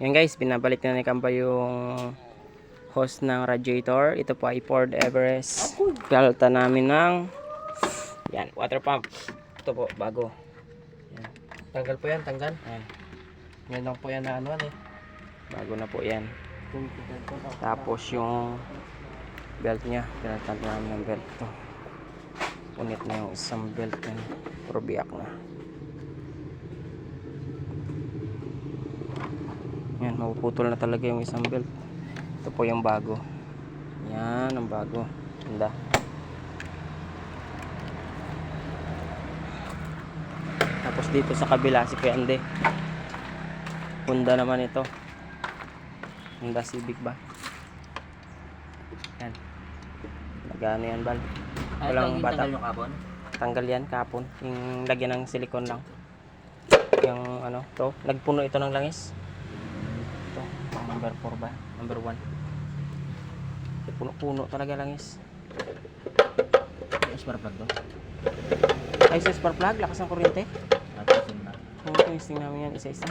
Yan guys, binabalik na ni Kamba yung hose ng radiator. Ito po ay Ford Everest. Galta namin ng yan, water pump. Ito po, bago. Yan. Tanggal po yan, tanggal. Yan. Yan lang po yan na ano eh. Bago na po yan. Tapos yung belt nya, pinalitan namin ng belt to. Punit na yung isang belt yan. Puro biyak na. Yan, mapuputol na talaga yung isang belt. Ito po yung bago. Yan, ang bago. Ganda. Tapos dito sa kabila si Kuya Ande. Honda naman ito. Honda Civic ba? Yan. Nagano yan, Bal? Walang bata. Tanggal yung carbon? Tanggal yan, kapon. Yung lagyan ng silikon lang. Yung ano, to. Nagpuno ito ng langis. Ito, number 4 ba? Number 1. Puno-puno talaga langis. Spark plug doon? Ay, sa spark plug, lakas ng kuryente. Natin na. Testing namin yan isa-isa.